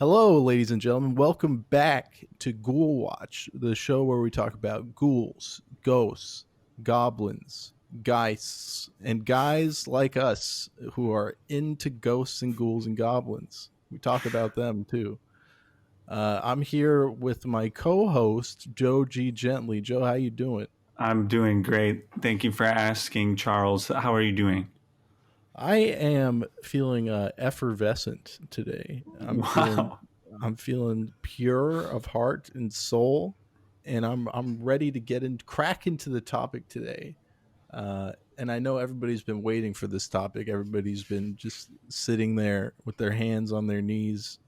Hello, ladies and gentlemen. Welcome back to Ghoulwatch, the show where we talk about ghouls, ghosts, goblins, geists, and guys like us who are into ghosts and ghouls and goblins. We talk about them too. I'm here with my co-host Joe G. Gently. Joe, how you doing? I'm doing great. Thank you for asking, Charles. How are you doing? I am feeling effervescent today. Wow. I'm feeling pure of heart and soul, and I'm ready to crack into the topic today. And I know everybody's been waiting for this topic. Everybody's been just sitting there with their hands on their knees,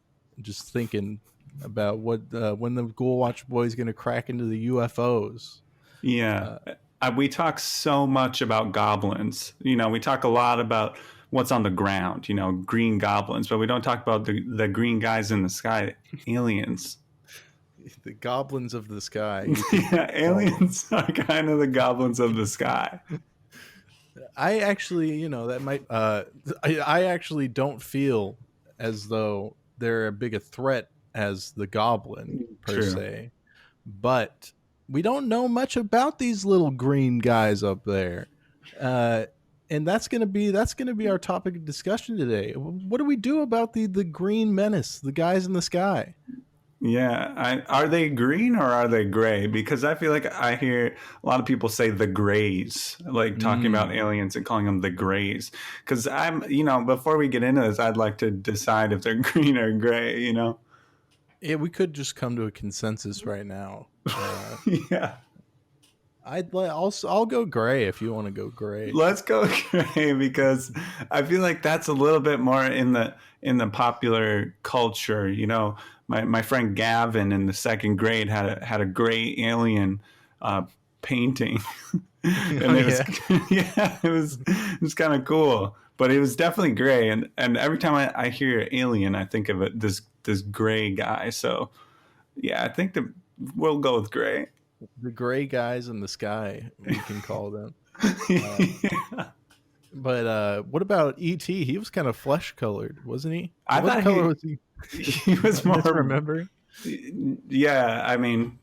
just thinking about what when the Ghoul Watch boy is going to crack into the UFOs. Yeah. Uh, We talk so much about goblins. We talk a lot about what's on the ground, green goblins, but we don't talk about the green guys in the sky, aliens. the goblins of the sky. Yeah, aliens are kind of the goblins of the sky. I actually, that might. I actually don't feel as though they're as big a threat as the goblin per True. se, but we don't know much about these little green guys up there, and that's gonna be our topic of discussion today. What do we do about the green menace, the guys in the sky? Yeah, are they green or are they gray? Because I feel like I hear a lot of people say the grays, like talking about Mm. aliens and calling them the grays. Because before we get into this, I'd like to decide if they're green or gray. Yeah, we could just come to a consensus right now. Yeah, I'll go gray if you want to go gray. let's go gray because I feel like that's a little bit more in the popular culture. My friend Gavin in the second grade had a gray alien painting. Oh And it was yeah. yeah, it was kind of cool, but it was definitely gray. And every time I hear alien, I think of it this gray guy. So yeah, I think that we'll go with gray. The gray guys in the sky, we can call them. Uh, Yeah. but what about ET? He was kind of flesh colored, wasn't he? I What thought color he was he? he Am was I more. misremembering? Yeah, I mean,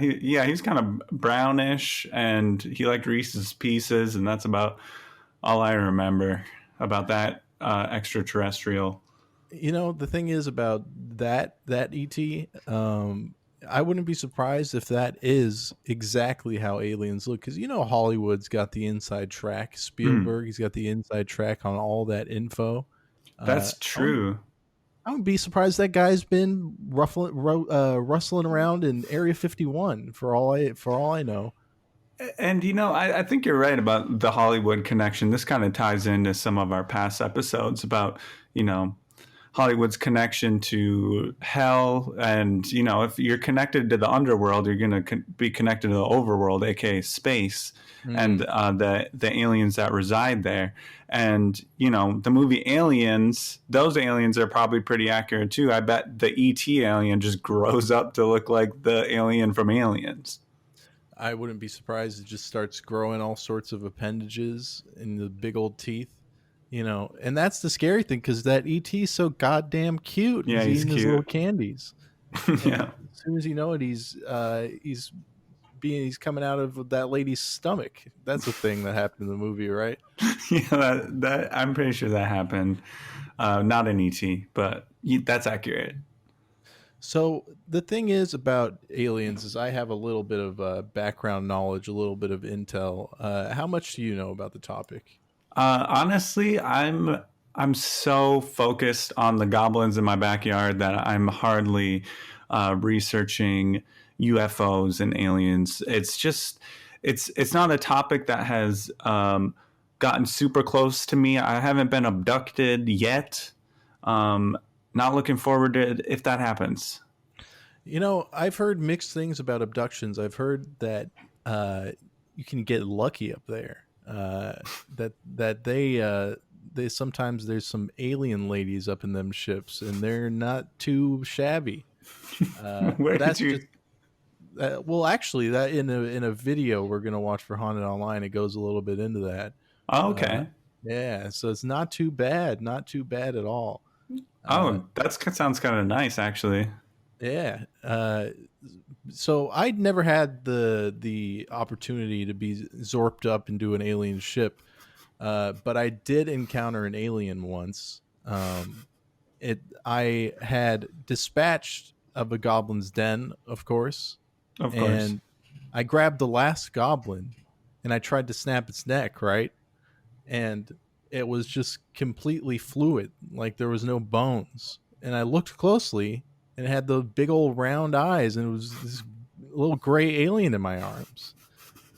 he's kind of brownish, and he liked Reese's Pieces, and that's about all I remember about that extraterrestrial. The thing is about that ET. I wouldn't be surprised if that is exactly how aliens look, because Hollywood's got the inside track. Mm, Spielberg, he's got the inside track on all that info. Uh, that's I wouldn't true. I wouldn't be surprised that guy's been rustling around in Area 51 for all I know. And I think you're right about the Hollywood connection. This kind of ties into some of our past episodes about, you know, Hollywood's connection to hell. And, if you're connected to the underworld, you're going to be connected to the overworld, aka space, and Mm. the aliens that reside there. And, the movie Aliens, those aliens are probably pretty accurate too. I bet the ET alien just grows up to look like the alien from Aliens. I wouldn't be surprised it just starts growing all sorts of appendages in the big old teeth. And that's the scary thing because that ET is so goddamn cute. Yeah, He's he's eating his little cute. candies, and Yeah. as soon as you know it, he's coming out of that lady's stomach. That's a thing that happened in the movie, right? Yeah, that I'm pretty sure that happened. Not in ET, but that's accurate. So the thing is about aliens is I have a little bit of background knowledge, a little bit of intel. How much do you know about the topic? Honestly, I'm so focused on the goblins in my backyard that I'm hardly researching UFOs and aliens. It's just it's not a topic that has gotten super close to me. I haven't been abducted yet. Um, Not looking forward to it if that happens. I've heard mixed things about abductions. I've heard that you can get lucky up there. That they sometimes there's some alien ladies up in them ships, and they're not too shabby. Where But did that's you? just well, actually, that in a video we're gonna watch for Haunted Online, it goes a little bit into that. Oh, Uh, okay. yeah, so it's not too bad, not too bad at all. Oh, sounds kind of nice, actually. Yeah. So I'd never had the opportunity to be zorped up into an alien ship, but I did encounter an alien once. I had dispatched of a goblin's den, of course, Of course. and I grabbed the last goblin and I tried to snap its neck, right? And it was just completely fluid, like there was no bones. And I looked closely and it had the big old round eyes, and it was this little gray alien in my arms.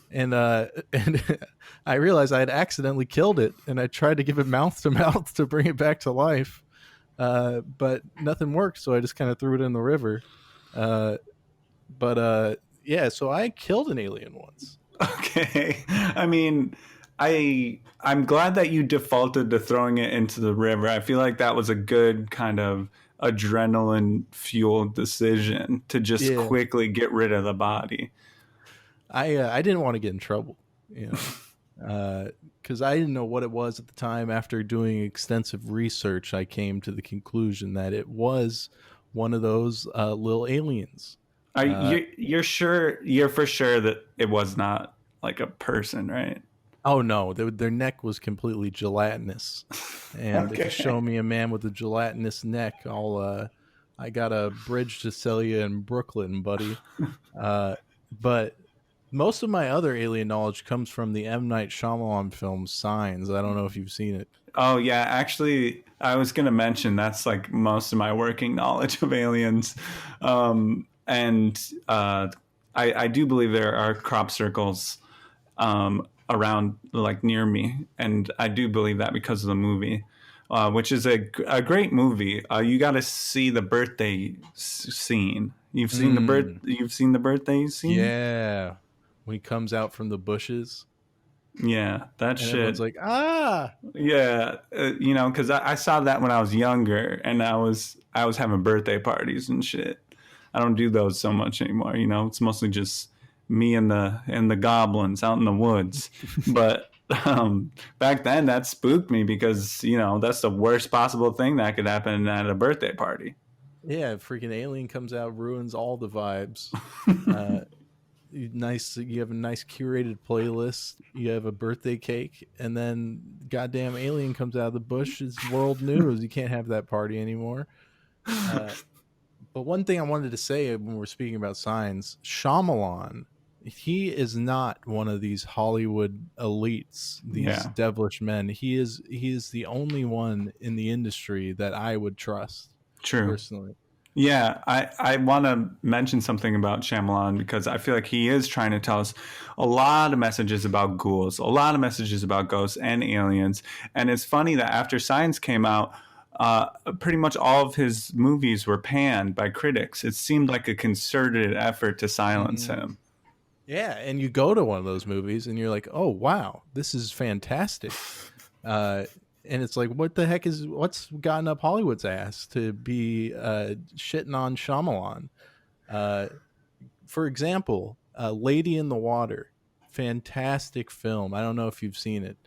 And and I realized I had accidentally killed it, and I tried to give it mouth to mouth to bring it back to life, but nothing worked. So I just kind of threw it in the river. Uh, yeah, so I killed an alien once. Okay. I mean, I'm glad that you defaulted to throwing it into the river. I feel like that was a good kind of adrenaline fueled decision to just Yeah, quickly get rid of the body. I didn't want to get in trouble, you know, because I didn't know what it was at the time. After doing extensive research, I came to the conclusion that it was one of those little aliens. Are Uh, you're for sure that it was not like a person, right? oh no, their neck was completely gelatinous, and if you show Okay. me a man with a gelatinous neck, I got a bridge to sell you in Brooklyn, buddy. Uh, but most of my other alien knowledge comes from the M. Night Shyamalan film Signs. I don't know if you've seen it. Oh yeah, actually, I was gonna mention that's like most of my working knowledge of aliens, and I do believe there are crop circles around like near me, and I do believe that because of the movie, which is a great movie. You got to see the birthday scene. Mm, You've seen the birthday scene. yeah. When he comes out from the bushes Yeah, that and everyone's shit. like, ah. Yeah, because I saw that when I was younger, and I was having birthday parties and shit. I don't do those so much anymore. It's mostly just me and the goblins out in the woods. But back then, that spooked me because that's the worst possible thing that could happen at a birthday party. Yeah, freaking alien comes out, ruins all the vibes. Uh, you have a nice curated playlist. You have a birthday cake, and then goddamn alien comes out of the bush. It's world news. You can't have that party anymore. Uh, but one thing I wanted to say when we're speaking about signs, Shyamalan, he is not one of these Hollywood elites, these Yeah, devilish men. He is the only one in the industry that I would trust true. personally. Yeah, I want to mention something about Shyamalan because I feel like he is trying to tell us a lot of messages about ghouls, a lot of messages about ghosts and aliens. And it's funny that after Science came out, pretty much all of his movies were panned by critics. It seemed like a concerted effort to silence Mm. him. Yeah, and you go to one of those movies and you're like, "Oh wow, this is fantastic," uh, and it's like, what's gotten up Hollywood's ass to be shitting on Shyamalan? Uh, for example, Lady in the Water, fantastic film. I don't know if you've seen it.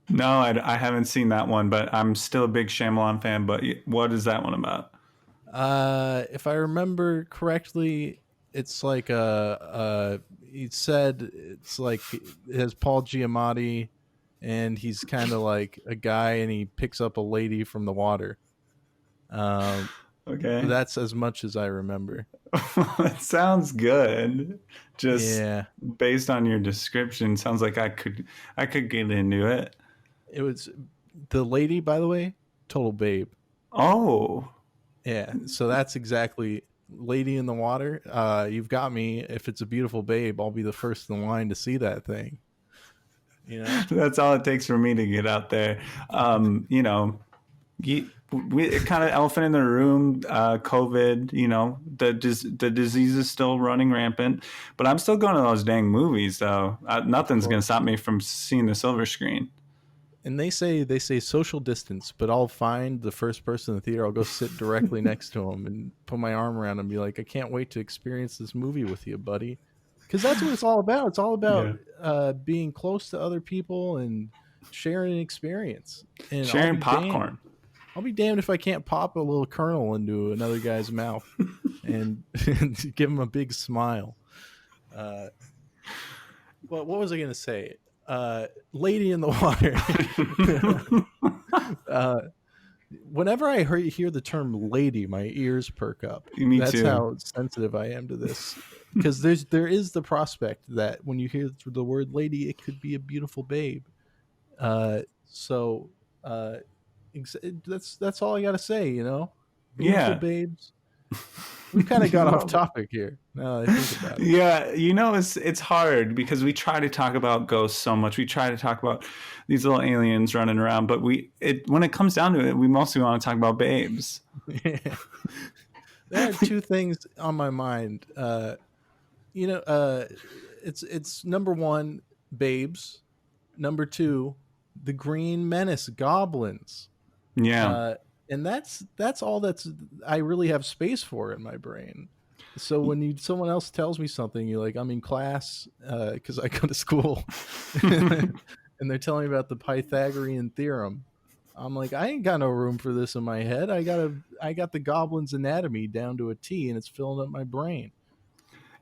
No, I haven't seen that one, but I'm still a big Shyamalan fan. But what is that one about? If I remember correctly, it's like he said it's like it has Paul Giamatti, and he's kind of like a guy, and he picks up a lady from the water. Um, Okay. that's as much as I remember. It sounds good. Just Yeah, based on your description, sounds like I could get into it. it was the lady, by the way, total babe. Oh, Yeah, so that's exactly Lady in the Water. You've got me. If it's a beautiful babe, I'll be the first in line to see that thing. You know. that's all it takes for me to get out there. We kind of elephant in the room, COVID. The disease is still running rampant, but I'm still going to those dang movies though. Of Nothing's gonna course. stop me from seeing the silver screen. And they say social distance, but I'll find the first person in the theater. I'll go sit directly next to him and put my arm around him and be like, "I can't wait to experience this movie with you, buddy." Because that's what it's all about. It's all about Yeah, being close to other people and sharing an experience. And I'll sharing be popcorn. damned. I'll be damned if I can't pop a little kernel into another guy's mouth and give him a big smile. Well, what was I going to say? Lady in the water. Whenever I hear the term lady, my ears perk up. Me That's too. how sensitive I am to this. Because there is the prospect that when you hear the word lady, it could be a beautiful babe. So that's all I got to say. Beautiful Yeah. babes. We kind of got off Love it. topic here. Now that I think about it. Yeah, it's hard because we try to talk about ghosts so much. We try to talk about these little aliens running around, but when it comes down to it, we mostly want to talk about babes. Yeah. There are two things on my mind. It's number one, babes. Number two, the Green Menace goblins. Yeah. Uh, and that's all that's I really have space for in my brain. So when someone else tells me something, you're like, I'm in class because I go to school, and they're telling me about the Pythagorean theorem. I'm like, I ain't got no room for this in my head. I got the goblin's anatomy down to a T, and it's filling up my brain.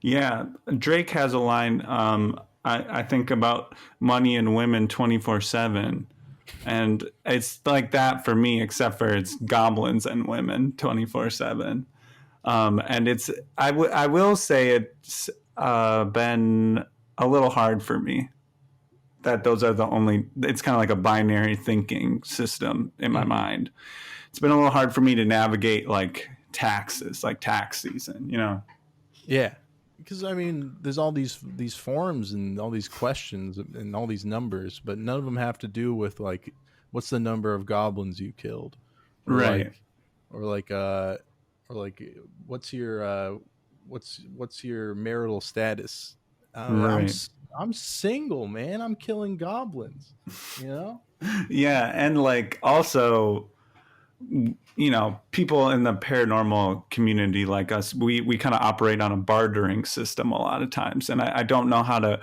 Yeah, Drake has a line. I think about money and women 24/7, and it's like that for me, except for it's goblins and women 24/7. And I will say it's been a little hard for me that those are the only. It's kind of like a binary thinking system in my mind. It's been a little hard for me to navigate like taxes, like tax season. Yeah, because I mean, there's all these forums and all these questions and all these numbers, but none of them have to do with like what's the number of goblins you killed, or Right. or like or like what's your marital status? Right. I'm single, man. I'm killing goblins. You know? Yeah, and like also, people in the paranormal community like us, we kind of operate on a bartering system a lot of times, and I don't know how to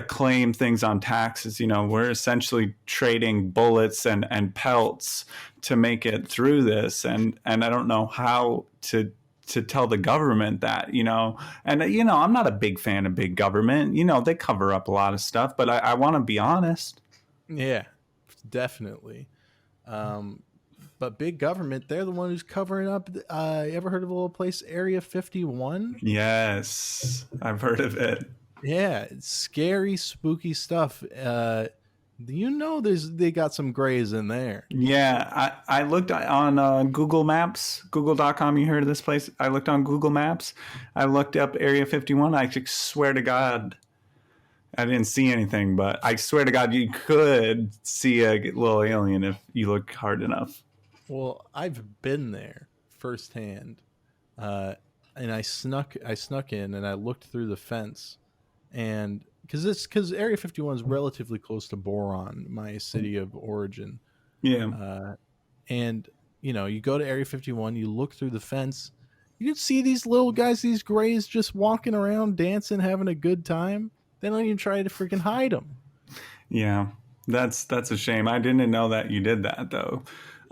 claim things on taxes. We're essentially trading bullets and pelts to make it through this, and I don't know how to tell the government that. And I'm not a big fan of big government. They cover up a lot of stuff, but I want to be honest. Yeah, definitely. But big government, they're the one who's covering up. You ever heard of a little place, Area 51? Yes, I've heard of it. Yeah, it's scary, spooky stuff. They got some grays in there. Yeah, I looked on Google Maps, google.com. You heard of this place? I looked on Google Maps. I looked up Area 51. I swear to God, I didn't see anything, but I swear to God, you could see a little alien if you look hard enough. Well, I've been there firsthand, and I snuck in and I looked through the fence, and because Area 51 is relatively close to Boron, my city of origin, Yeah. and you go to Area 51, you look through the fence, you can see these little guys, these grays, just walking around, dancing, having a good time. They don't even try to freaking hide them. Yeah. That's a shame. I didn't know that you did that though.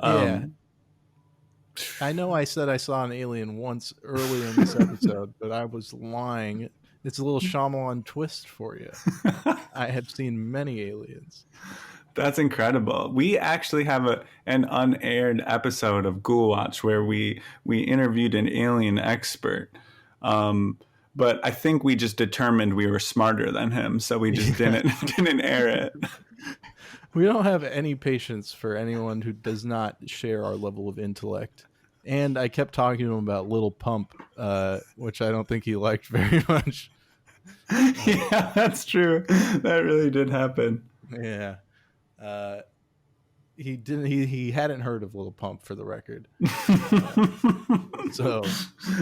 Yeah. I know I said I saw an alien once earlier in this episode, but I was lying. It's a little Shyamalan twist for you. I have seen many aliens. That's incredible. We actually have an unaired episode of Ghoulwatch where we interviewed an alien expert. But I think we just determined we were smarter than him, so we just didn't air it. We don't have any patience for anyone who does not share our level of intellect. And I kept talking to him about Little Pump, which I don't think he liked very much. Yeah, that's true. That really did happen. Yeah. He didn't. He hadn't heard of Little Pump, for the record. So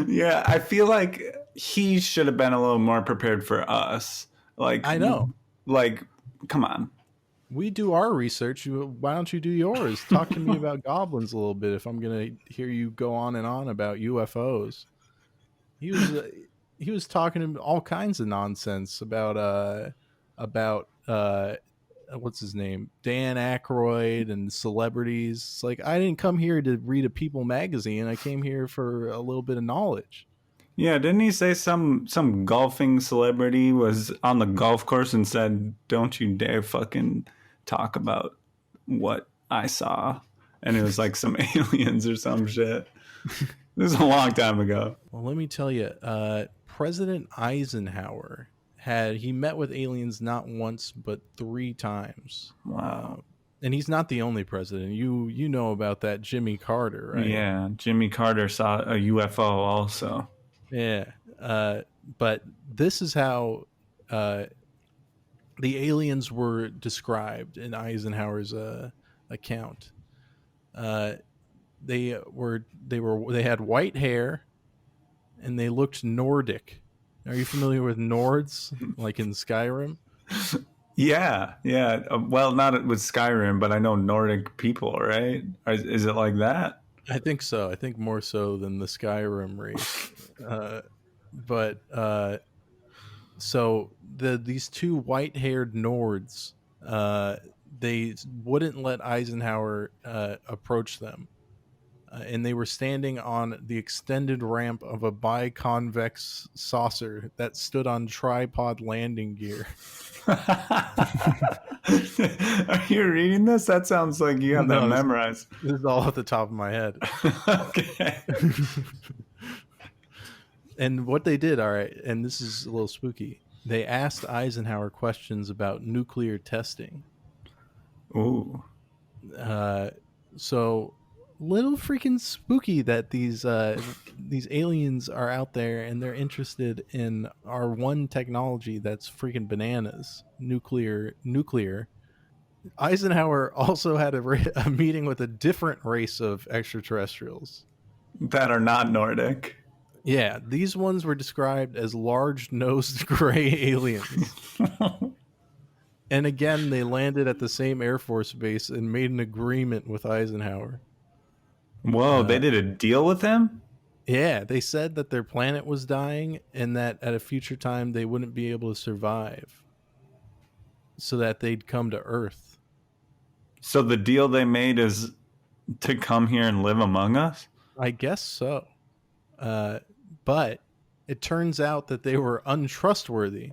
yeah, I feel like he should have been a little more prepared for us. Like, I know. Like, come on. We do our research. Why don't you do yours? Talk to me about goblins a little bit. If I'm gonna hear you go on and on about UFOs, he was talking all kinds of nonsense about what's his name, Dan Aykroyd, and celebrities. It's like, I didn't come here to read a People magazine. I came here for a little bit of knowledge. Yeah, didn't he say some golfing celebrity was on the golf course and said, "Don't you dare fucking talk about what I saw," and it was like some aliens or some shit. This is a long time ago. Well, let me tell you, President Eisenhower he met with aliens not once but 3 times. Wow. And he's not the only president. You know about that Jimmy Carter, right? Yeah, Jimmy Carter saw a UFO also. Yeah. But this is how the aliens were described in Eisenhower's account. They had white hair, and they looked Nordic. Are you familiar with Nords, like in Skyrim? Yeah. Well, not with Skyrim, but I know Nordic people, right? Is it like that? I think so. I think more so than the Skyrim race. So these 2 white-haired Nords, they wouldn't let Eisenhower approach them. And they were standing on the extended ramp of a biconvex saucer that stood on tripod landing gear. Are you reading this? That sounds like you have that memorized. This is all at the top of my head. Okay. And what they did, all right, and this is a little spooky, they asked Eisenhower questions about nuclear testing. Ooh. So little freaking spooky that these aliens are out there and they're interested in our one technology that's freaking bananas, nuclear. Eisenhower also had a meeting with a different race of extraterrestrials that are not Nordic. Yeah, these ones were described as large-nosed gray aliens. And again, they landed at the same Air Force base and made an agreement with Eisenhower. Whoa, they did a deal with him? Yeah, they said that their planet was dying and that at a future time they wouldn't be able to survive. So that they'd come to Earth. So the deal they made is to come here and live among us? I guess so. But it turns out that they were untrustworthy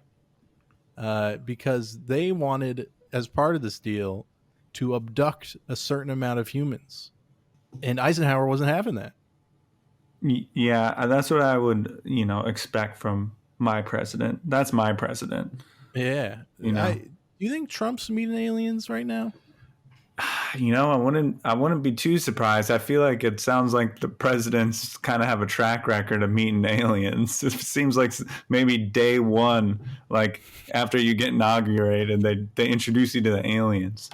because they wanted, as part of this deal, to abduct a certain amount of humans. And Eisenhower wasn't having that. Yeah, that's what I would, expect from my president. That's my president. Yeah. Do you think Trump's meeting aliens right now? I wouldn't be too surprised. I feel like it sounds like the presidents kind of have a track record of meeting aliens. It seems like maybe day one, like after you get inaugurated, they introduce you to the aliens.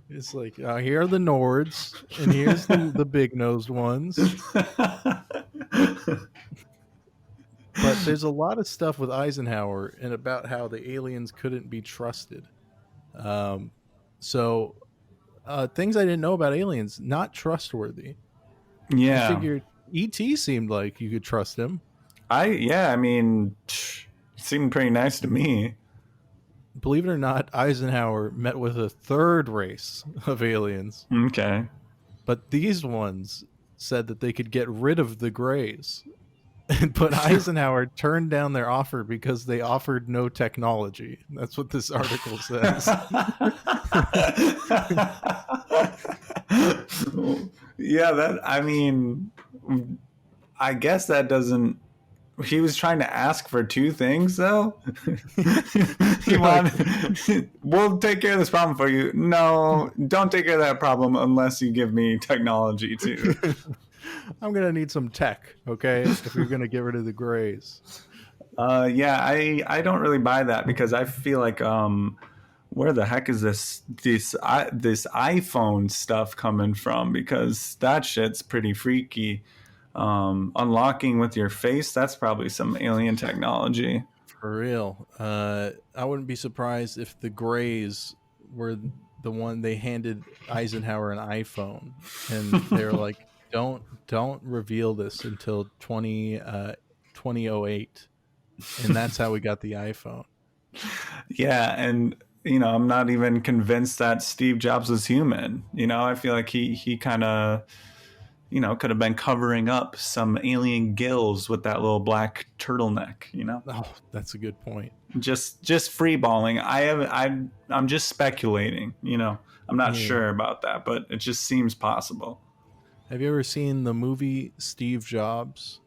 It's like, here are the Nords, and here's the big-nosed ones. But there's a lot of stuff with Eisenhower and about how the aliens couldn't be trusted. So things I didn't know about aliens, not trustworthy. Yeah. I figured E.T. seemed like you could trust him. Seemed pretty nice to me. Believe it or not, Eisenhower met with a third race of aliens. Okay. But these ones said that they could get rid of the Greys. But Eisenhower turned down their offer because they offered no technology. That's what this article says. Yeah, I guess that doesn't. He was trying to ask for 2 things, though. We'll take care of this problem for you. No, don't take care of that problem unless you give me technology too. I'm going to need some tech, okay, if you're going to get rid of the Greys. I don't really buy that because I feel like where the heck is this iPhone stuff coming from? Because that shit's pretty freaky. Unlocking with your face, that's probably some alien technology. For real. I wouldn't be surprised if the Greys were the one they handed Eisenhower an iPhone and they're like, don't reveal this until 2008. And that's how we got the iPhone. Yeah, and I'm not even convinced that Steve Jobs was human. I feel like he kind of, could have been covering up some alien gills with that little black turtleneck. Oh, that's a good point. Just freeballing. I'm just speculating. I'm not Yeah. sure about that, but it just seems possible. Have you ever seen the movie Steve Jobs?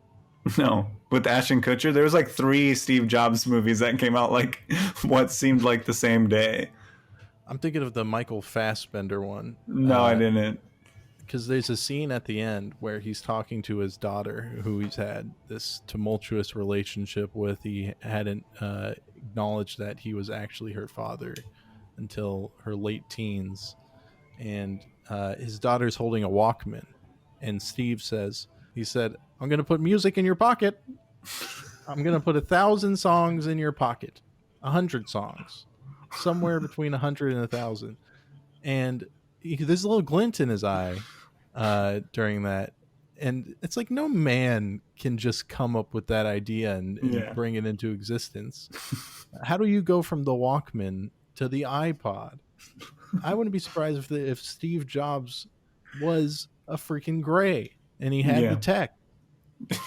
No, with Ashton Kutcher, there was like 3 Steve Jobs movies that came out like what seemed like the same day. I'm thinking of the Michael Fassbender one. No, I didn't. Because there's a scene at the end where he's talking to his daughter, who he's had this tumultuous relationship with. He hadn't acknowledged that he was actually her father until her late teens. And his daughter's holding a Walkman. And Steve he said, I'm going to put music in your pocket. I'm going to put 1,000 songs in your pocket. 100 songs. Somewhere between 100 and 1,000. And there's a little glint in his eye during that. And it's like no man can just come up with that idea and bring it into existence. How do you go from the Walkman to the iPod? I wouldn't be surprised if Steve Jobs was a freaking gray and he had the tech.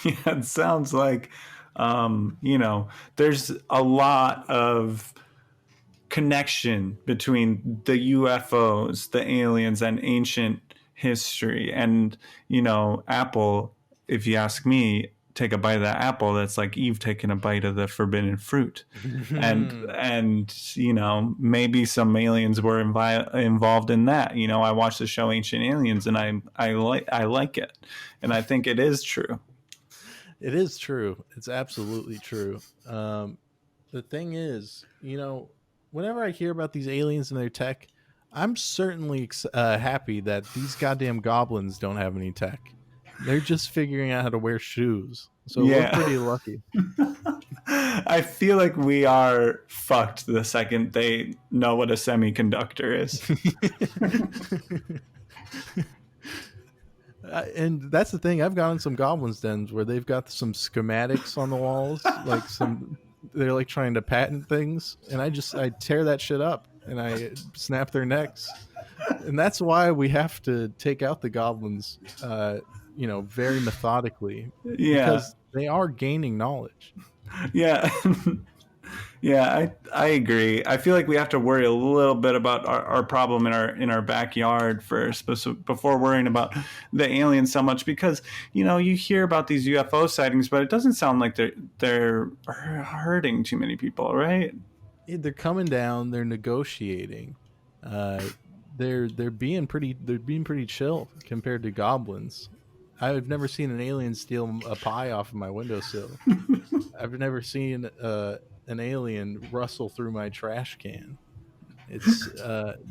Yeah, it sounds like, there's a lot of connection between the UFOs, the aliens, and ancient history. And, Apple, if you ask me, take a bite of that apple, that's like Eve taking a bite of the forbidden fruit. and maybe some aliens were involved in that. I watched the show Ancient Aliens, and I like it, and I think it is true. It is true. It's absolutely true. The thing is, whenever I hear about these aliens and their tech, I'm certainly happy that these goddamn goblins don't have any tech. They're just figuring out how to wear shoes. So we're pretty lucky. I feel like we are fucked the second they know what a semiconductor is. And that's the thing. I've gone in some goblins' dens where they've got some schematics on the walls, they're like trying to patent things, and I tear that shit up and I snap their necks. And that's why we have to take out the goblins, very methodically. Yeah. Because they are gaining knowledge. Yeah. Yeah, I agree. I feel like we have to worry a little bit about our problem in our backyard first before worrying about the aliens so much, because you hear about these UFO sightings, but it doesn't sound like they're hurting too many people, right? They're coming down. They're negotiating. They're being pretty chill compared to goblins. I've never seen an alien steal a pie off of my windowsill. I've never seen an alien rustle through my trash can. It's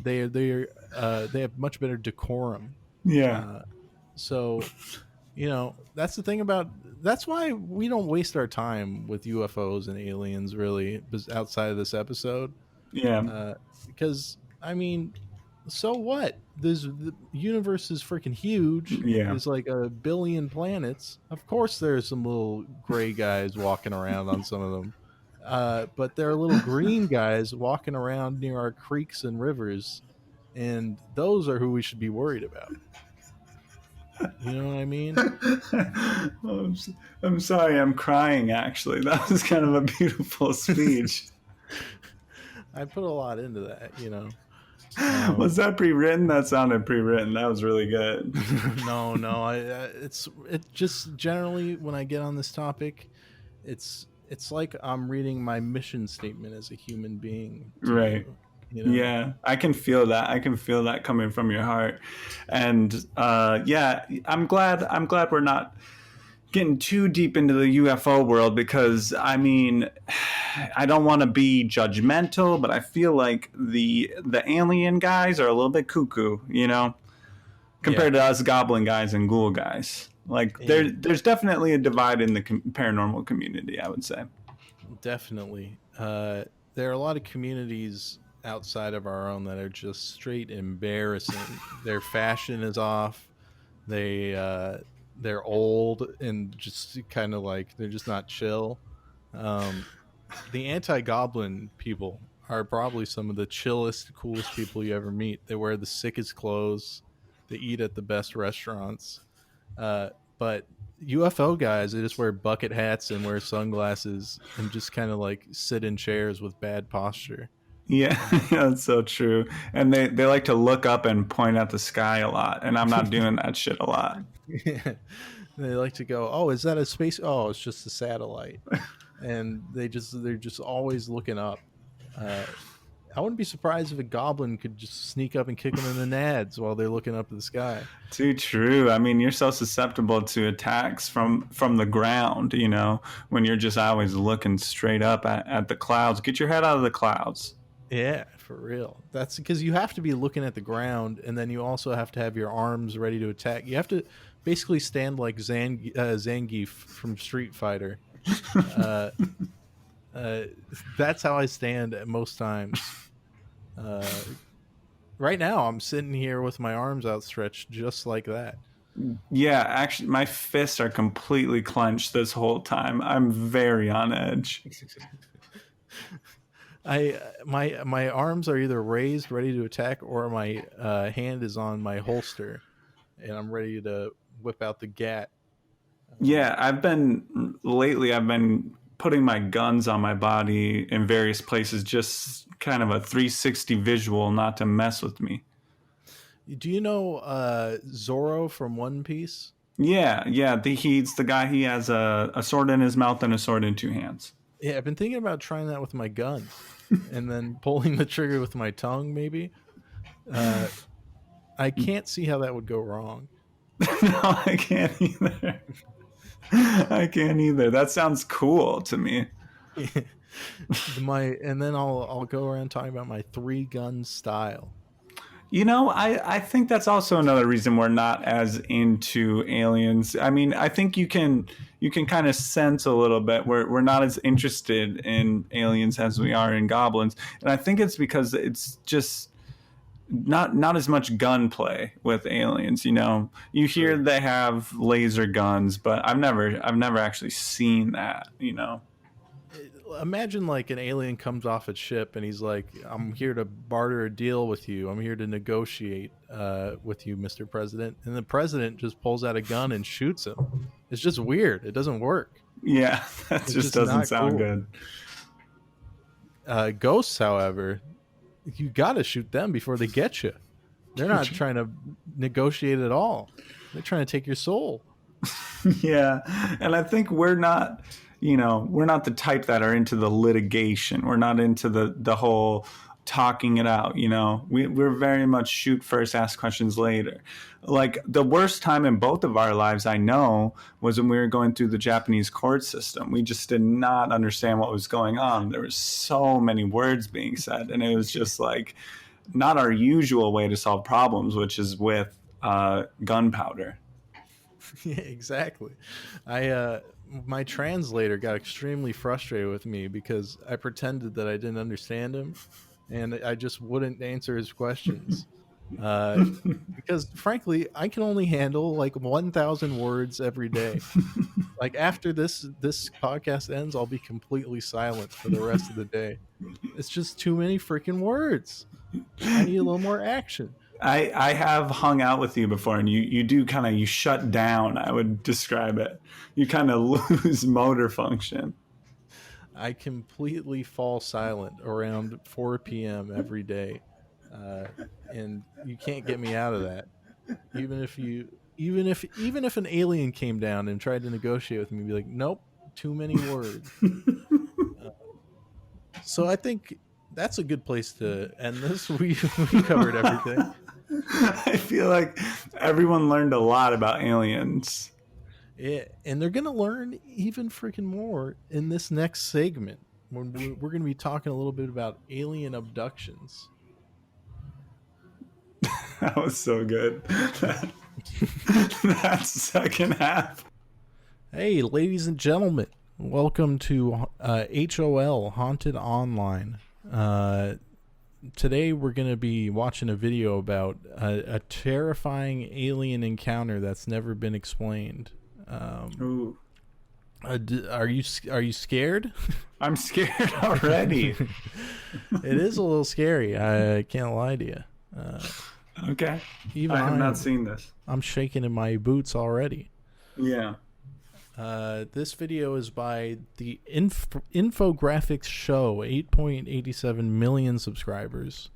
they have much better decorum. Yeah. So that's the thing that's why we don't waste our time with UFOs and aliens, really, outside of this episode. Yeah. Because so what? The universe is freaking huge. Yeah. There's like 1 billion planets. Of course there's some little gray guys walking around on some of them. But there are little green guys walking around near our creeks and rivers, and those are who we should be worried about. You know what I mean? I'm sorry, I'm crying, actually. That was kind of a beautiful speech. I put a lot into that, Was that pre-written? That sounded pre-written. That was really good. No. It just generally, when I get on this topic, it's like I'm reading my mission statement as a human being. Right. Yeah, I can feel that. I can feel that coming from your heart. And I'm glad we're not getting too deep into the UFO world, because I don't want to be judgmental, but I feel like the alien guys are a little bit cuckoo, compared to us goblin guys and ghoul guys. Like there's definitely a divide in the paranormal community, I would say. Definitely. There are a lot of communities outside of our own that are just straight embarrassing. Their fashion is off. They're old and just kind of like they're just not chill. The anti-goblin people are probably some of the chillest, coolest people you ever meet. They wear the sickest clothes. They eat at the best restaurants. But UFO guys, they just wear bucket hats and wear sunglasses and just kind of like sit in chairs with bad posture. Yeah, that's so true. And they like to look up and point at the sky a lot, and I'm not doing that shit a lot. They like to go, "Oh, is that a space? Oh, it's just a satellite." And they're just always looking up. I wouldn't be surprised if a goblin could just sneak up and kick them in the nads while they're looking up at the sky. Too true. I mean, you're so susceptible to attacks from the ground, you know, when you're just always looking straight up at the clouds. Get your head out of the clouds. Yeah, for real. That's because you have to be looking at the ground, and then you also have to have your arms ready to attack. You have to basically stand like Zangief from Street Fighter. Uh, that's how I stand at most times. Right now, I'm sitting here with my arms outstretched just like that. Yeah, actually, my fists are completely clenched this whole time. I'm very on edge. My arms are either raised, ready to attack, or my hand is on my holster, and I'm ready to whip out the gat. Yeah, I've been putting my guns on my body in various places, just kind of a 360 visual, not to mess with me. Do you know Zorro from One Piece? Yeah. He's the guy. He has a sword in his mouth and a sword in two hands. Yeah, I've been thinking about trying that with my gun, and then pulling the trigger with my tongue. Maybe. I can't see how that would go wrong. No, I can't either. I can't either. That sounds cool to me. And then I'll go around talking about my 3-gun style. You know, I think that's also another reason we're not as into aliens. I mean, I think you can kind of sense a little bit we're not as interested in aliens as we are in goblins, and I think it's because it's just not as much gunplay with aliens. You know, you hear they have laser guns, but I've never actually seen that. You know. Imagine like an alien comes off its ship and he's like, "I'm here to barter a deal with you. I'm here to negotiate with you, Mr. President." And the president just pulls out a gun and shoots him. It's just weird. It doesn't work. Yeah, that just doesn't sound cool. Good. Ghosts, however, you got to shoot them before they get you. They're not trying to negotiate at all. They're trying to take your soul. Yeah, and I think we're not the type that are into the litigation. We're not into the whole talking it out. You know, we're very much shoot first, ask questions later. Like the worst time in both of our lives, I know, was when we were going through the Japanese court system. We just did not understand what was going on. There were so many words being said, and it was just like not our usual way to solve problems, which is with gunpowder. Yeah, exactly. My translator got extremely frustrated with me because I pretended that I didn't understand him, and I just wouldn't answer his questions. Because frankly, I can only handle like 1,000 words every day. Like after this podcast ends, I'll be completely silent for the rest of the day. It's just too many freaking words. I need a little more action. I have hung out with you before, and you do kind of, you shut down, I would describe it. You kind of lose motor function. I completely fall silent around 4 p.m. every day, and you can't get me out of that. Even if an alien came down and tried to negotiate with me, be like, nope, too many words. So I think that's a good place to end this. We covered everything. I feel like everyone learned a lot about aliens. Yeah, and they're gonna learn even freaking more in this next segment when we're gonna be talking a little bit about alien abductions. That was so good. That second half. Hey, ladies and gentlemen, welcome to HOL Haunted Online. Today we're going to be watching a video about a terrifying alien encounter that's never been explained. Ooh. Are you scared? I'm scared already. It is a little scary. I can't lie to you. Okay. Even I have not seen this. I'm shaking in my boots already. Yeah. This video is by the Infographics Show, 8.87 million subscribers.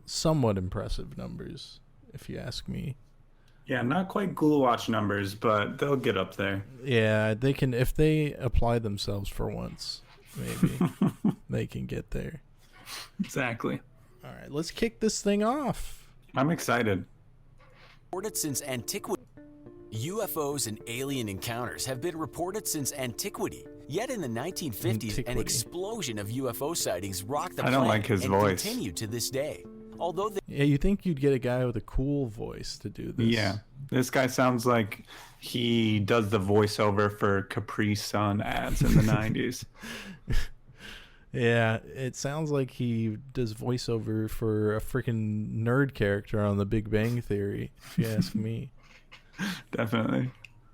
Somewhat impressive numbers, if you ask me. Yeah, not quite Ghoulwatch numbers, but they'll get up there. Yeah, they can, if they apply themselves for once, maybe they can get there. Exactly. All right, let's kick this thing off. I'm excited. Reported since antiquity. UFOs and alien encounters have been reported since antiquity. Yet in the 1950s, an explosion of UFO sightings rocked the planet. I don't like his voice. Continue to this day. Although yeah, you think you'd get a guy with a cool voice to do this. Yeah, this guy sounds like he does the voiceover for Capri Sun ads in the 90s. Yeah, it sounds like he does voiceover for a freaking nerd character on The Big Bang Theory, if you ask me. Definitely.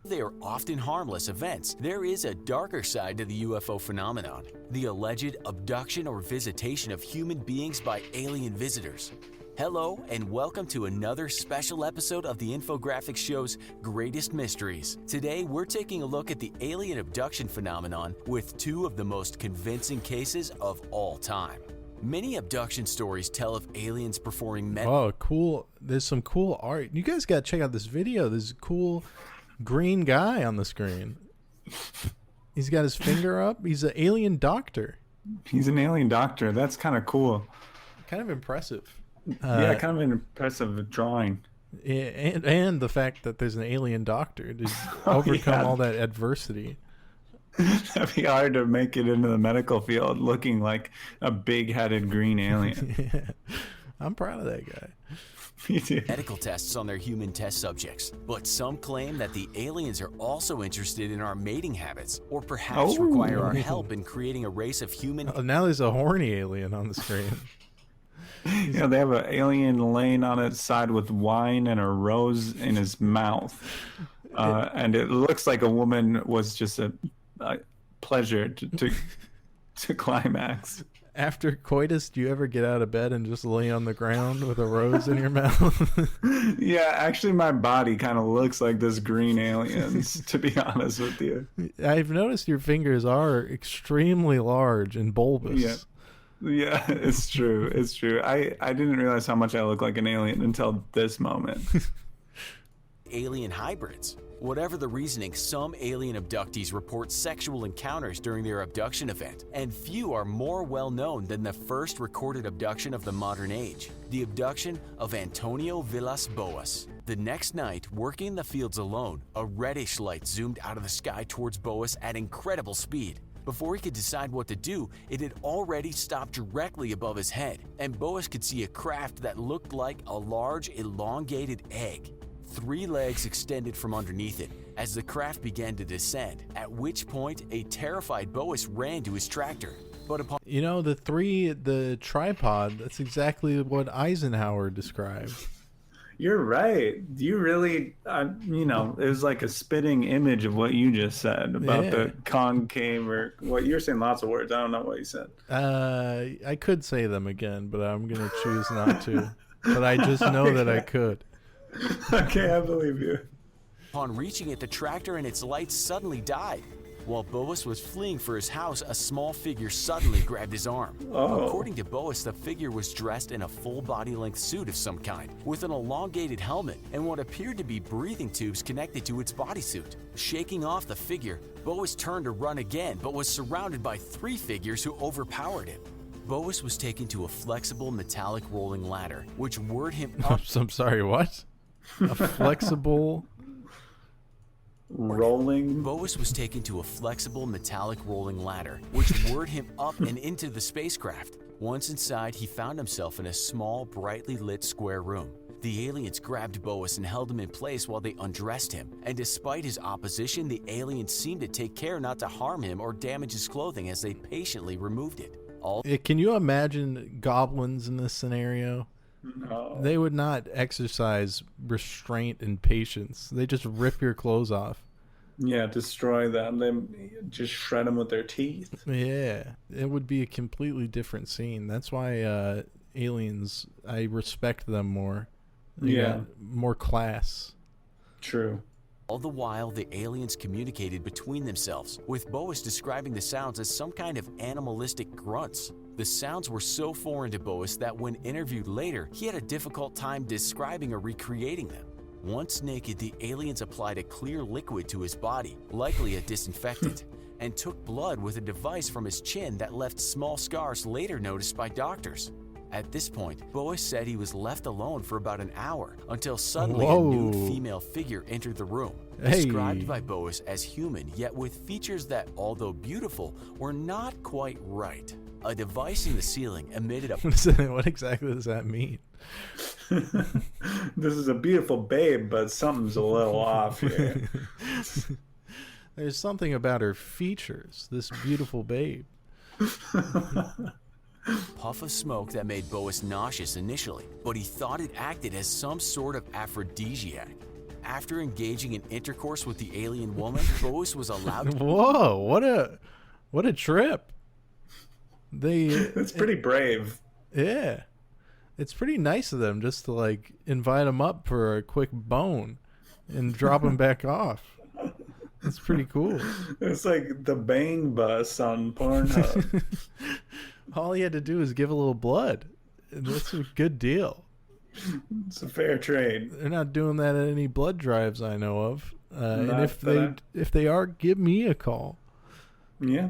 they are often harmless events, there is a darker side to the UFO phenomenon, the alleged abduction or visitation of human beings by alien visitors. Hello, and welcome to another special episode of the Infographics Show's Greatest Mysteries. Today, we're taking a look at the alien abduction phenomenon with two of the most convincing cases of all time. Many abduction stories tell of aliens performing Oh, cool. There's some cool art. You guys got to check out this video. There's a cool green guy on the screen. He's got his finger up. He's an alien doctor. He's an alien doctor. That's kind of cool. Kind of impressive. Yeah, kind of an impressive drawing. And the fact that there's an alien doctor to overcome all that adversity. That'd be hard to make it into the medical field looking like a big-headed green alien. Yeah. I'm proud of that guy. Me too. medical tests on their human test subjects, but some claim that the aliens are also interested in our mating habits, or perhaps require our help in creating a race of human. Oh, now there's a horny alien on the screen. Yeah, they have an alien laying on its side with wine and a rose in his mouth. And it looks like a woman was just a pleasure to climax. After coitus, do you ever get out of bed and just lay on the ground with a rose in your mouth? Yeah, actually my body kind of looks like this green alien's, to be honest with you. I've noticed your fingers are extremely large and bulbous. Yeah, it's true. It's true. I didn't realize how much I look like an alien until this moment. Alien hybrids. Whatever the reasoning, some alien abductees report sexual encounters during their abduction event, and few are more well known than the first recorded abduction of the modern age, the abduction of Antonio Villas-Boas. The next night, working in the fields alone, a reddish light zoomed out of the sky towards Boas at incredible speed. Before he could decide what to do, it had already stopped directly above his head, and Boas could see a craft that looked like a large, elongated egg. 3 legs extended from underneath it as the craft began to descend, at which point a terrified Boas ran to his tractor. But upon the tripod, that's exactly what Eisenhower described. You're right. You really, it was like a spitting image of what you just said about the concave, or what you're saying. Lots of words. I don't know what you said. I could say them again, but I'm going to choose not to. But I just know that I could. Okay, I believe you. Upon reaching it, the tractor and its lights suddenly died. While Boas was fleeing for his house, a small figure suddenly grabbed his arm. According to Boas, the figure was dressed in a full body-length suit of some kind, with an elongated helmet and what appeared to be breathing tubes connected to its bodysuit. Shaking off the figure, Boas turned to run again, but was surrounded by 3 figures who overpowered him. Boas was taken to a flexible metallic rolling ladder, which whirred him up. I'm sorry, what? A flexible rolling. Boas was taken to a flexible metallic rolling ladder, which whirred him up and into the spacecraft. Once inside, he found himself in a small, brightly lit square room. The aliens grabbed Boas and held him in place while they undressed him, and despite his opposition, the aliens seemed to take care not to harm him or damage his clothing as they patiently removed it. Can you imagine goblins in this scenario? No. They would not exercise restraint and patience. They just rip your clothes off. Yeah, destroy them. They just shred them with their teeth. Yeah, it would be a completely different scene. That's why aliens, I respect them more. They got more class. True. All the while, the aliens communicated between themselves, with Boas describing the sounds as some kind of animalistic grunts. The sounds were so foreign to Boas that when interviewed later, he had a difficult time describing or recreating them. Once naked, the aliens applied a clear liquid to his body, likely a disinfectant, and took blood with a device from his chin that left small scars later noticed by doctors. At this point, Boas said he was left alone for about an hour until suddenly a nude female figure entered the room, described by Boas as human yet with features that, although beautiful, were not quite right. A device in the ceiling emitted a... What exactly does that mean? This is a beautiful babe, but something's a little off here. There's something about her features, this beautiful babe. puff of smoke that made Boas nauseous initially, but he thought it acted as some sort of aphrodisiac. After engaging in intercourse with the alien woman, Boas was allowed to... Whoa, what a trip. That's pretty brave. Yeah. It's pretty nice of them just to like invite him up for a quick bone and drop him back off. That's pretty cool. It's like the Bang Bus on Pornhub. All he had to do is give a little blood. And that's a good deal. It's a fair trade. They're not doing that at any blood drives I know of. And if they are, give me a call. Yeah.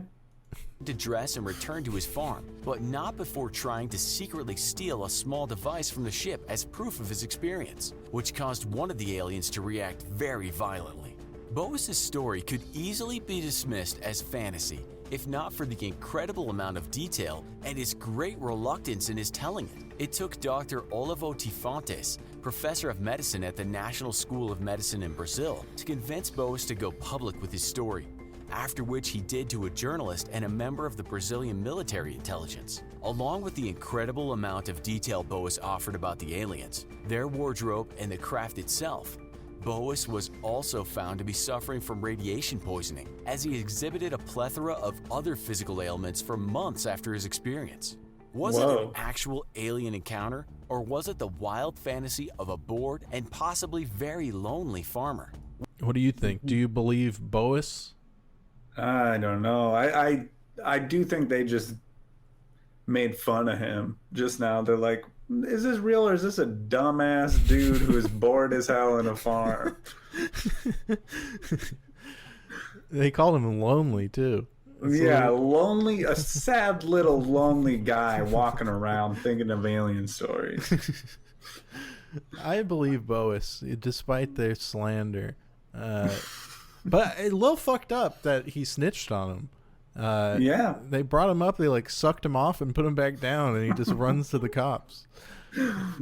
To dress and return to his farm, but not before trying to secretly steal a small device from the ship as proof of his experience, which caused one of the aliens to react very violently. Boas's story could easily be dismissed as fantasy, if not for the incredible amount of detail and his great reluctance in his telling it. It took Dr. Olivo Tifontes, professor of medicine at the National School of Medicine in Brazil, to convince Boas to go public with his story, after which he did to a journalist and a member of the Brazilian military intelligence. Along with the incredible amount of detail Boas offered about the aliens, their wardrobe, and the craft itself, Boas was also found to be suffering from radiation poisoning, as he exhibited a plethora of other physical ailments for months after his experience. Was it an actual alien encounter, or was it the wild fantasy of a bored and possibly very lonely farmer? What do you think? Do you believe Boas? I don't know. I do think they just made fun of him just now. They're like, is this real or is this a dumbass dude who is bored as hell in a farm? They called him lonely too. Yeah, lonely, a sad little lonely guy walking around thinking of alien stories. I believe Boas, despite their slander. But a little fucked up that he snitched on him. Yeah. They brought him up, they like sucked him off and put him back down, and he just runs to the cops.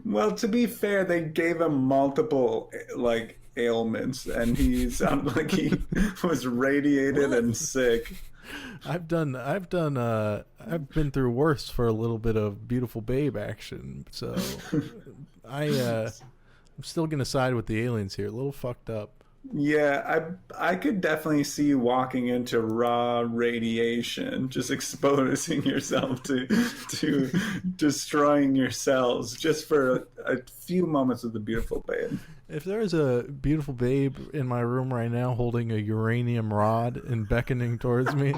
Well, to be fair, they gave him multiple like ailments, and he sounded like he was radiated and sick. I've been through worse for a little bit of beautiful babe action, so I'm still gonna side with the aliens here. A little fucked up. Yeah, I could definitely see you walking into raw radiation, just exposing yourself to destroying your cells just for a few moments with the beautiful babe. If there was a beautiful babe in my room right now holding a uranium rod and beckoning towards me,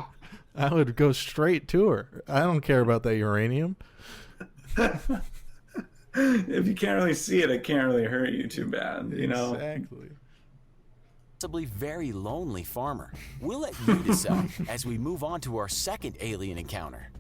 I would go straight to her. I don't care about that uranium. If you can't really see it, it can't really hurt you too bad, you know? Exactly. Possibly very lonely farmer. We'll let you decide as we move on to our second alien encounter.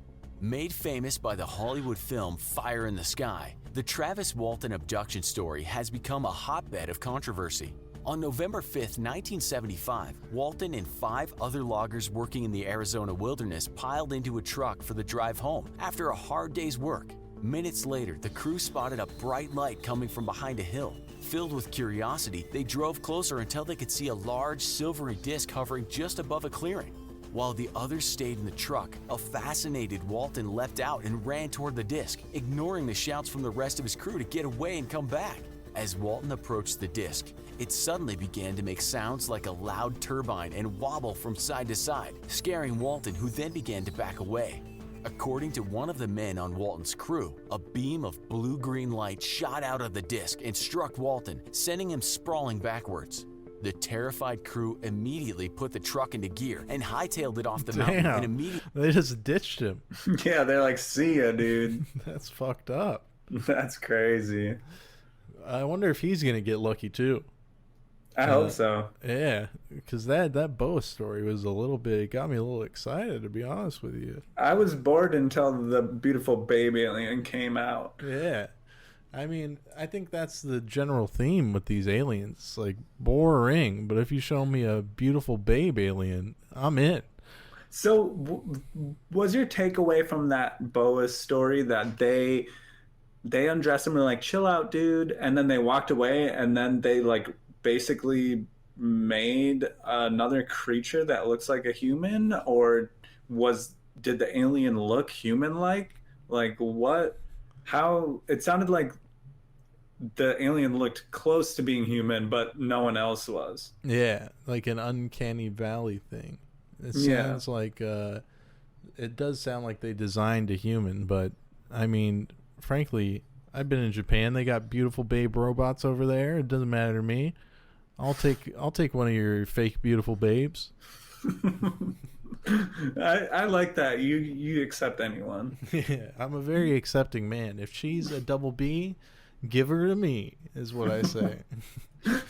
Made famous by the Hollywood film Fire in the Sky, the Travis Walton abduction story has become a hotbed of controversy. On November 5th, 1975, Walton and 5 other loggers working in the Arizona wilderness piled into a truck for the drive home after a hard day's work. Minutes later, the crew spotted a bright light coming from behind a hill. Filled with curiosity, they drove closer until they could see a large silvery disc hovering just above a clearing. While the others stayed in the truck, a fascinated Walton leapt out and ran toward the disc, ignoring the shouts from the rest of his crew to get away and come back. As Walton approached the disc, it suddenly began to make sounds like a loud turbine and wobble from side to side, scaring Walton, who then began to back away. According to one of the men on Walton's crew, a beam of blue-green light shot out of the disc and struck Walton, sending him sprawling backwards. The terrified crew immediately put the truck into gear and hightailed it off the mountain and immediately... They just ditched him. Yeah, they're like, see ya, dude. That's fucked up. That's crazy. I wonder if he's going to get lucky, too. I hope so. Yeah, because that boa story was it got me a little excited, to be honest with you. I was bored until the beautiful baby alien came out. Yeah. I mean, I think that's the general theme with these aliens. Like, boring, but if you show me a beautiful babe alien, I'm in. So, was your takeaway from that boa story that they undressed him and were like, chill out, dude, and then they walked away, and then they, like, basically made another creature that looks like a human? Or did the alien look human-like? Like, what? How? It sounded like the alien looked close to being human, but no one else was. Yeah, like an uncanny valley thing. It sounds like it does sound like they designed a human, but I mean, frankly, I've been in Japan. They got beautiful babe robots over there. It doesn't matter to me. I'll take one of your fake beautiful babes. I like that. You accept anyone. Yeah, I'm a very accepting man. If she's a double B, give her to me, is what I say.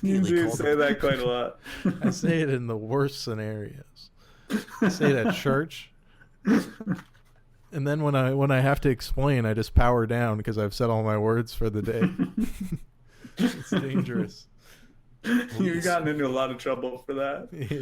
You do say that quite a lot. I say it in the worst scenarios. I say it at church. And then when I have to explain, I just power down because I've said all my words for the day. It's dangerous. You've gotten into a lot of trouble for that. Yeah.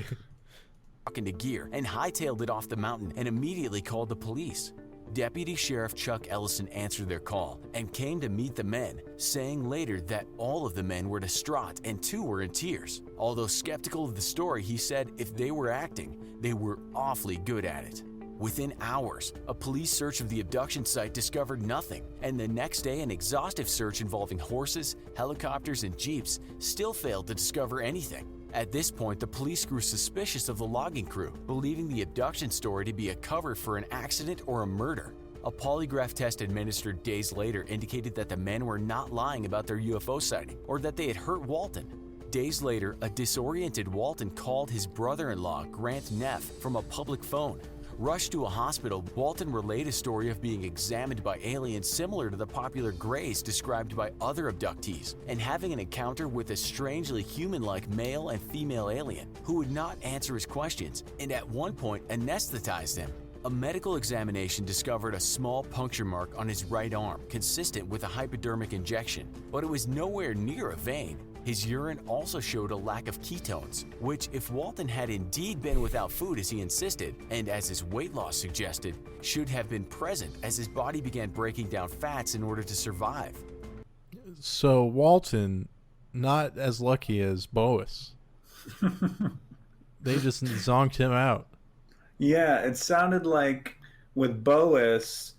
Into gear and hightailed it off the mountain and immediately called the police. Deputy Sheriff Chuck Ellison answered their call and came to meet the men, saying later that all of the men were distraught and 2 were in tears. Although skeptical of the story, he said if they were acting, they were awfully good at it. Within hours, a police search of the abduction site discovered nothing, and the next day an exhaustive search involving horses, helicopters, and jeeps still failed to discover anything. At this point, the police grew suspicious of the logging crew, believing the abduction story to be a cover for an accident or a murder. A polygraph test administered days later indicated that the men were not lying about their UFO sighting or that they had hurt Walton. Days later, a disoriented Walton called his brother-in-law, Grant Neff, from a public phone. Rushed to a hospital, Walton relayed a story of being examined by aliens similar to the popular greys described by other abductees, and having an encounter with a strangely human-like male and female alien who would not answer his questions and at one point anesthetized him. A medical examination discovered a small puncture mark on his right arm consistent with a hypodermic injection, but it was nowhere near a vein. His urine also showed a lack of ketones, which, if Walton had indeed been without food as he insisted, and as his weight loss suggested, should have been present as his body began breaking down fats in order to survive. So Walton, not as lucky as Boas. They just zonked him out. Yeah, it sounded like with Boas,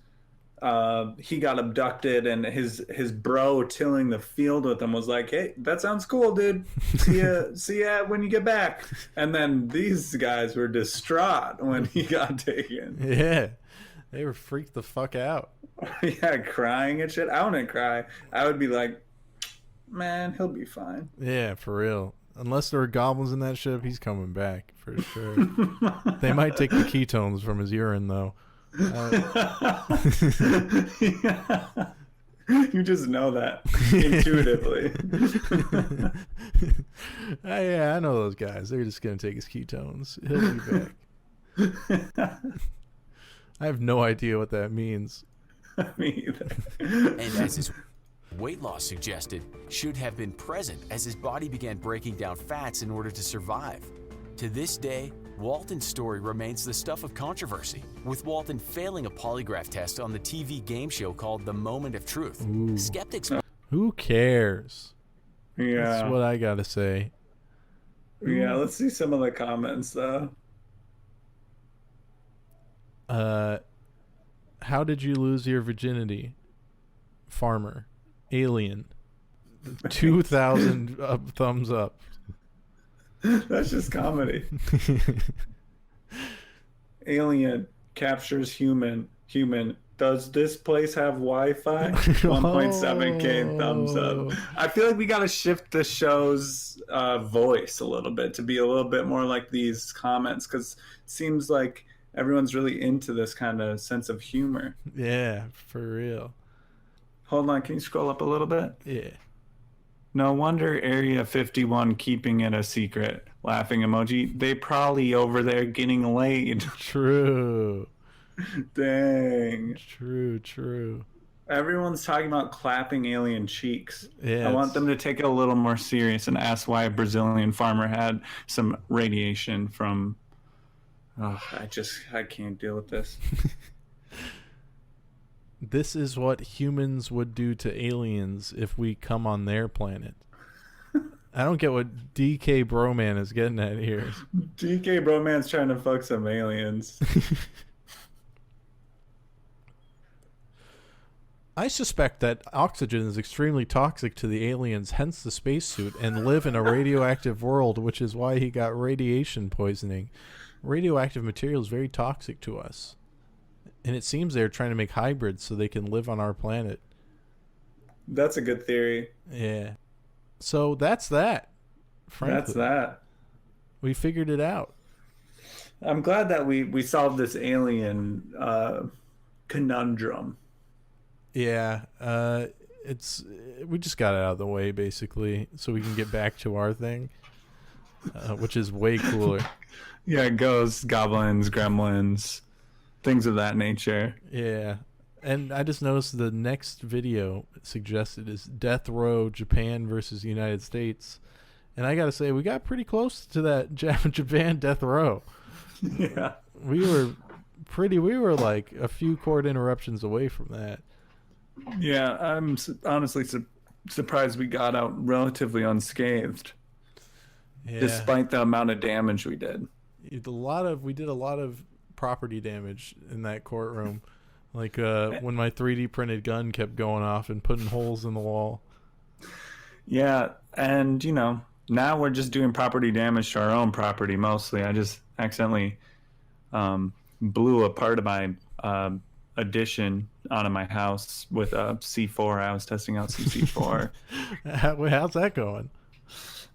he got abducted, and his bro tilling the field with him was like, "Hey, that sounds cool, dude. See ya when you get back." And then these guys were distraught when he got taken. Yeah, they were freaked the fuck out. Yeah, crying and shit. I wouldn't cry. I would be like, "Man, he'll be fine." Yeah, for real. Unless there were goblins in that ship, he's coming back for sure. They might take the ketones from his urine, though. You just know that intuitively. Yeah, I know those guys. They're just going to take his ketones. He'll be back. I have no idea what that means. Me either. And as his weight loss suggested, should have been present as his body began breaking down fats in order to survive. To this day, Walton's story remains the stuff of controversy, with Walton failing a polygraph test on the TV game show called The Moment of Truth. Ooh. Skeptics... Who cares? Yeah. That's what I gotta say. Yeah, let's see some of the comments, though. How did you lose your virginity? Farmer. Alien. 2,000 thumbs up. That's just comedy. Alien captures human. Does this place have Wi-Fi? 1.7K thumbs up. I feel like we got to shift the show's voice a little bit to be a little bit more like these comments, because it seems like everyone's really into this kind of sense of humor. Yeah, for real. Hold on, can you scroll up a little bit? Yeah. No wonder Area 51 keeping it a secret. Laughing emoji. They probably over there getting laid. True. Dang. True. Everyone's talking about clapping alien cheeks. Yeah, I want them to take it a little more serious and ask why a Brazilian farmer had some radiation from... Oh, I can't deal with this. This is what humans would do to aliens if we come on their planet. I don't get what DK Broman is getting at here. DK Broman's trying to fuck some aliens. I suspect that oxygen is extremely toxic to the aliens, hence the spacesuit, and live in a radioactive world, which is why he got radiation poisoning. Radioactive material is very toxic to us. And it seems they're trying to make hybrids so they can live on our planet. That's a good theory. Yeah. So that's that. Frankly. That's that. We figured it out. I'm glad that we solved this alien conundrum. Yeah. We just got it out of the way, basically, so we can get back to our thing, which is way cooler. Yeah, ghosts, goblins, gremlins, things of that nature. Yeah. And I just noticed the next video suggested is Death Row, Japan versus United States. And I got to say, we got pretty close to that Japan Death Row. Yeah. We were like a few chord interruptions away from that. Yeah, I'm honestly surprised we got out relatively unscathed. Yeah. Despite the amount of damage we did. We did a lot of property damage in that courtroom. Like when my 3D printed gun kept going off and putting holes in the wall. Yeah, and now we're just doing property damage to our own property mostly. I just accidentally blew a part of my addition onto my house with a C4. I was testing out some C4. How's that going?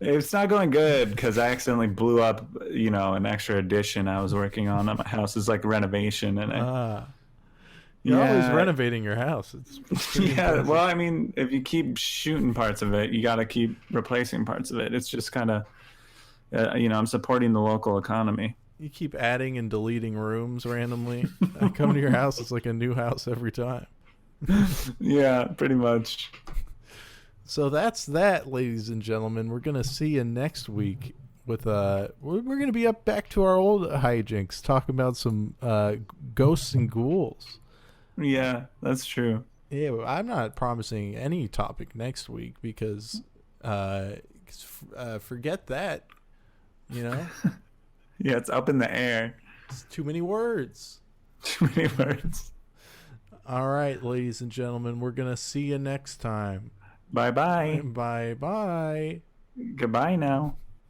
It's not going good because I accidentally blew up, an extra addition I was working on at my house. It's like renovation, and you're always renovating your house. It's yeah. impressive. Well, I mean, if you keep shooting parts of it, you got to keep replacing parts of it. It's just kind of, I'm supporting the local economy. You keep adding and deleting rooms randomly. I come to your house, it's like a new house every time. Yeah, pretty much. So that's that, ladies and gentlemen. We're gonna see you next week with we're gonna be up back to our old hijinks, talking about some ghosts and ghouls. Yeah, that's true. Yeah, I'm not promising any topic next week because forget that. Yeah, it's up in the air. It's too many words. Too many words. All right, ladies and gentlemen, we're gonna see you next time. Bye-bye. Bye-bye. Goodbye now.